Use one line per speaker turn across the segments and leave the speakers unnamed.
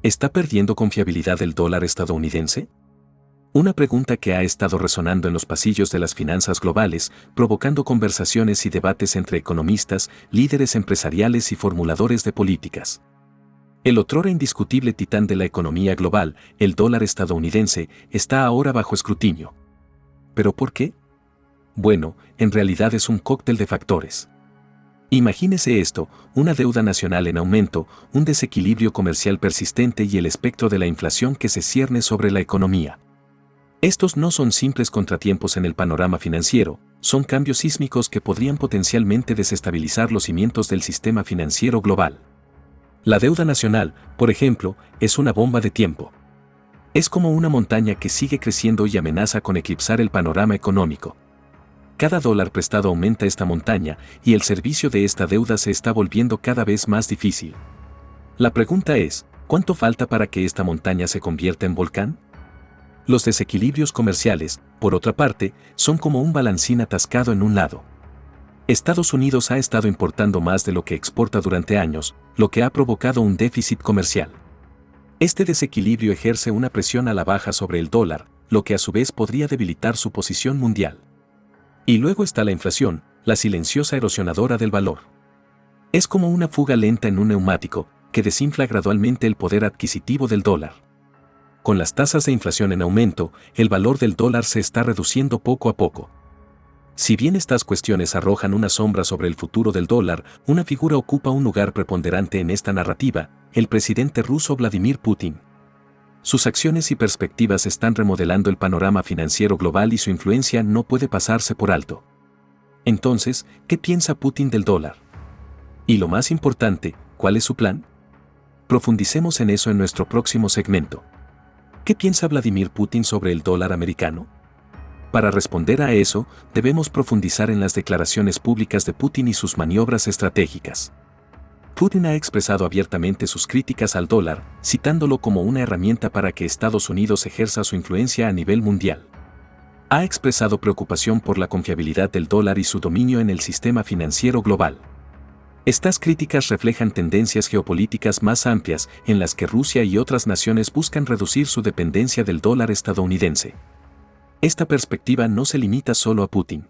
¿Está perdiendo confiabilidad el dólar estadounidense? Una pregunta que ha estado resonando en los pasillos de las finanzas globales, provocando conversaciones y debates entre economistas, líderes empresariales y formuladores de políticas. El otrora indiscutible titán de la economía global, el dólar estadounidense, está ahora bajo escrutinio. ¿Pero por qué? Bueno, en realidad es un cóctel de factores. Imagínese esto: una deuda nacional en aumento, un desequilibrio comercial persistente y el espectro de la inflación que se cierne sobre la economía. Estos no son simples contratiempos en el panorama financiero, son cambios sísmicos que podrían potencialmente desestabilizar los cimientos del sistema financiero global. La deuda nacional, por ejemplo, es una bomba de tiempo. Es como una montaña que sigue creciendo y amenaza con eclipsar el panorama económico. Cada dólar prestado aumenta esta montaña y el servicio de esta deuda se está volviendo cada vez más difícil. La pregunta es, ¿cuánto falta para que esta montaña se convierta en volcán? Los desequilibrios comerciales, por otra parte, son como un balancín atascado en un lado. Estados Unidos ha estado importando más de lo que exporta durante años, lo que ha provocado un déficit comercial. Este desequilibrio ejerce una presión a la baja sobre el dólar, lo que a su vez podría debilitar su posición mundial. Y luego está la inflación, la silenciosa erosionadora del valor. Es como una fuga lenta en un neumático, que desinfla gradualmente el poder adquisitivo del dólar. Con las tasas de inflación en aumento, el valor del dólar se está reduciendo poco a poco. Si bien estas cuestiones arrojan una sombra sobre el futuro del dólar, una figura ocupa un lugar preponderante en esta narrativa: el presidente ruso Vladimir Putin. Sus acciones y perspectivas están remodelando el panorama financiero global y su influencia no puede pasarse por alto. Entonces, ¿qué piensa Putin del dólar? Y lo más importante, ¿cuál es su plan? Profundicemos en eso en nuestro próximo segmento. ¿Qué piensa Vladimir Putin sobre el dólar americano? Para responder a eso, debemos profundizar en las declaraciones públicas de Putin y sus maniobras estratégicas. Putin ha expresado abiertamente sus críticas al dólar, citándolo como una herramienta para que Estados Unidos ejerza su influencia a nivel mundial. Ha expresado preocupación por la confiabilidad del dólar y su dominio en el sistema financiero global. Estas críticas reflejan tendencias geopolíticas más amplias en las que Rusia y otras naciones buscan reducir su dependencia del dólar estadounidense. Esta perspectiva no se limita solo a Putin.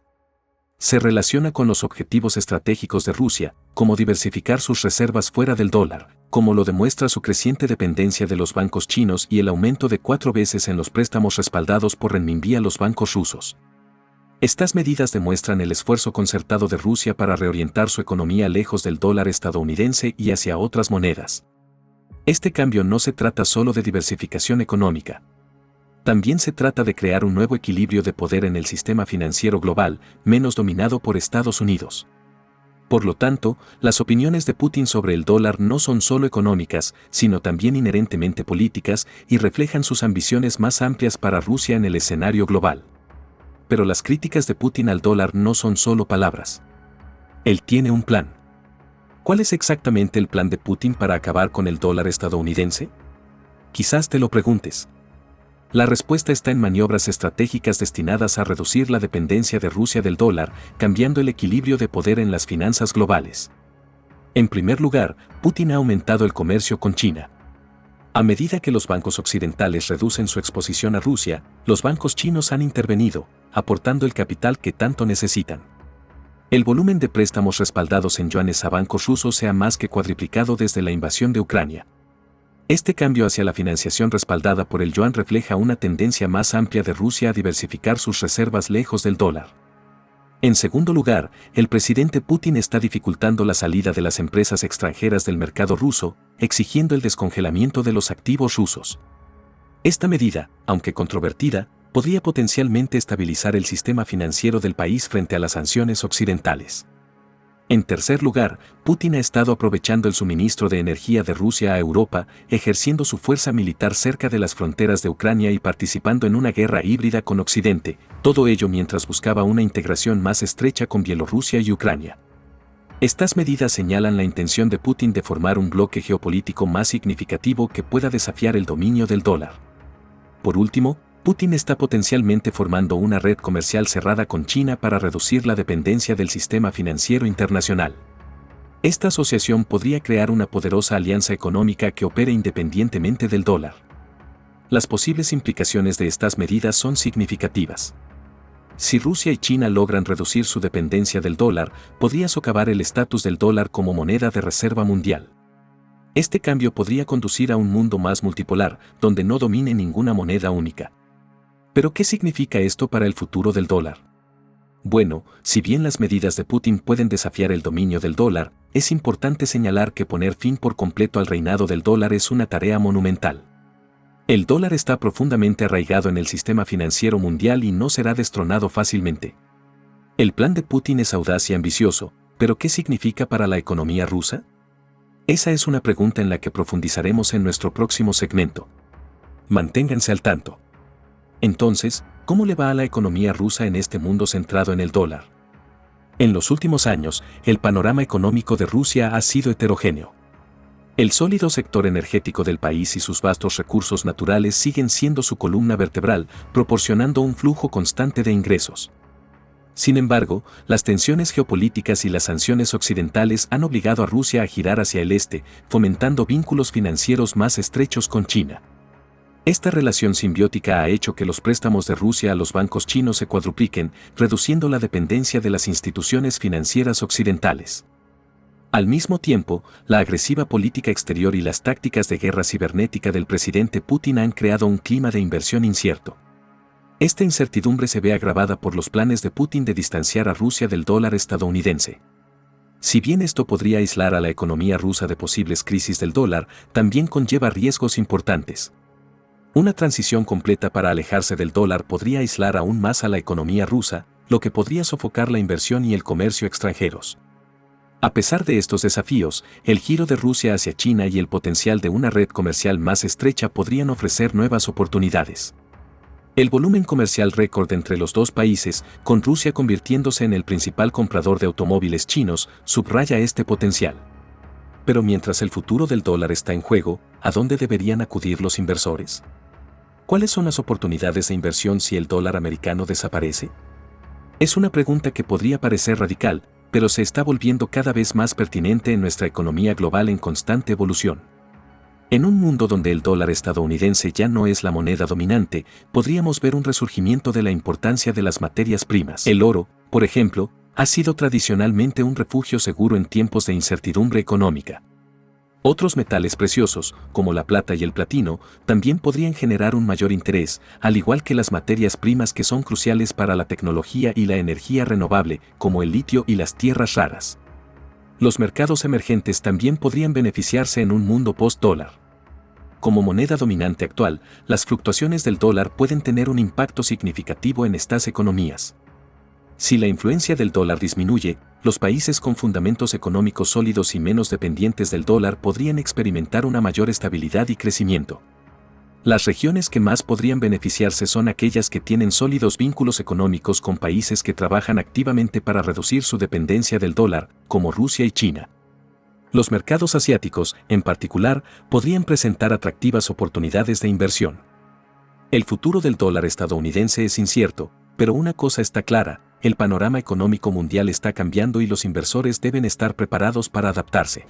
Se relaciona con los objetivos estratégicos de Rusia, como diversificar sus reservas fuera del dólar, como lo demuestra su creciente dependencia de los bancos chinos y el aumento de 4 veces en los préstamos respaldados por renminbi a los bancos rusos. Estas medidas demuestran el esfuerzo concertado de Rusia para reorientar su economía lejos del dólar estadounidense y hacia otras monedas. Este cambio no se trata solo de diversificación económica. También se trata de crear un nuevo equilibrio de poder en el sistema financiero global, menos dominado por Estados Unidos. Por lo tanto, las opiniones de Putin sobre el dólar no son solo económicas, sino también inherentemente políticas y reflejan sus ambiciones más amplias para Rusia en el escenario global. Pero las críticas de Putin al dólar no son solo palabras. Él tiene un plan. ¿Cuál es exactamente el plan de Putin para acabar con el dólar estadounidense? Quizás te lo preguntes. La respuesta está en maniobras estratégicas destinadas a reducir la dependencia de Rusia del dólar, cambiando el equilibrio de poder en las finanzas globales. En primer lugar, Putin ha aumentado el comercio con China. A medida que los bancos occidentales reducen su exposición a Rusia, los bancos chinos han intervenido, aportando el capital que tanto necesitan. El volumen de préstamos respaldados en yuanes a bancos rusos se ha más que cuadriplicado desde la invasión de Ucrania. Este cambio hacia la financiación respaldada por el yuan refleja una tendencia más amplia de Rusia a diversificar sus reservas lejos del dólar. En segundo lugar, el presidente Putin está dificultando la salida de las empresas extranjeras del mercado ruso, exigiendo el descongelamiento de los activos rusos. Esta medida, aunque controvertida, podría potencialmente estabilizar el sistema financiero del país frente a las sanciones occidentales. En tercer lugar, Putin ha estado aprovechando el suministro de energía de Rusia a Europa, ejerciendo su fuerza militar cerca de las fronteras de Ucrania y participando en una guerra híbrida con Occidente, todo ello mientras buscaba una integración más estrecha con Bielorrusia y Ucrania. Estas medidas señalan la intención de Putin de formar un bloque geopolítico más significativo que pueda desafiar el dominio del dólar. Por último, Putin está potencialmente formando una red comercial cerrada con China para reducir la dependencia del sistema financiero internacional. Esta asociación podría crear una poderosa alianza económica que opere independientemente del dólar. Las posibles implicaciones de estas medidas son significativas. Si Rusia y China logran reducir su dependencia del dólar, podría socavar el estatus del dólar como moneda de reserva mundial. Este cambio podría conducir a un mundo más multipolar, donde no domine ninguna moneda única. ¿Pero qué significa esto para el futuro del dólar? Bueno, si bien las medidas de Putin pueden desafiar el dominio del dólar, es importante señalar que poner fin por completo al reinado del dólar es una tarea monumental. El dólar está profundamente arraigado en el sistema financiero mundial y no será destronado fácilmente. El plan de Putin es audaz y ambicioso, pero ¿qué significa para la economía rusa? Esa es una pregunta en la que profundizaremos en nuestro próximo segmento. Manténganse al tanto. Entonces, ¿cómo le va a la economía rusa en este mundo centrado en el dólar? En los últimos años, el panorama económico de Rusia ha sido heterogéneo. El sólido sector energético del país y sus vastos recursos naturales siguen siendo su columna vertebral, proporcionando un flujo constante de ingresos. Sin embargo, las tensiones geopolíticas y las sanciones occidentales han obligado a Rusia a girar hacia el este, fomentando vínculos financieros más estrechos con China. Esta relación simbiótica ha hecho que los préstamos de Rusia a los bancos chinos se cuadrupliquen, reduciendo la dependencia de las instituciones financieras occidentales. Al mismo tiempo, la agresiva política exterior y las tácticas de guerra cibernética del presidente Putin han creado un clima de inversión incierto. Esta incertidumbre se ve agravada por los planes de Putin de distanciar a Rusia del dólar estadounidense. Si bien esto podría aislar a la economía rusa de posibles crisis del dólar, también conlleva riesgos importantes. Una transición completa para alejarse del dólar podría aislar aún más a la economía rusa, lo que podría sofocar la inversión y el comercio extranjeros. A pesar de estos desafíos, el giro de Rusia hacia China y el potencial de una red comercial más estrecha podrían ofrecer nuevas oportunidades. El volumen comercial récord entre los dos países, con Rusia convirtiéndose en el principal comprador de automóviles chinos, subraya este potencial. Pero mientras el futuro del dólar está en juego, ¿a dónde deberían acudir los inversores? ¿Cuáles son las oportunidades de inversión si el dólar americano desaparece? Es una pregunta que podría parecer radical, pero se está volviendo cada vez más pertinente en nuestra economía global en constante evolución. En un mundo donde el dólar estadounidense ya no es la moneda dominante, podríamos ver un resurgimiento de la importancia de las materias primas. El oro, por ejemplo, ha sido tradicionalmente un refugio seguro en tiempos de incertidumbre económica. Otros metales preciosos, como la plata y el platino, también podrían generar un mayor interés, al igual que las materias primas que son cruciales para la tecnología y la energía renovable, como el litio y las tierras raras. Los mercados emergentes también podrían beneficiarse en un mundo post-dólar. Como moneda dominante actual, las fluctuaciones del dólar pueden tener un impacto significativo en estas economías. Si la influencia del dólar disminuye, los países con fundamentos económicos sólidos y menos dependientes del dólar podrían experimentar una mayor estabilidad y crecimiento. Las regiones que más podrían beneficiarse son aquellas que tienen sólidos vínculos económicos con países que trabajan activamente para reducir su dependencia del dólar, como Rusia y China. Los mercados asiáticos, en particular, podrían presentar atractivas oportunidades de inversión. El futuro del dólar estadounidense es incierto, pero una cosa está clara, el panorama económico mundial está cambiando y los inversores deben estar preparados para adaptarse.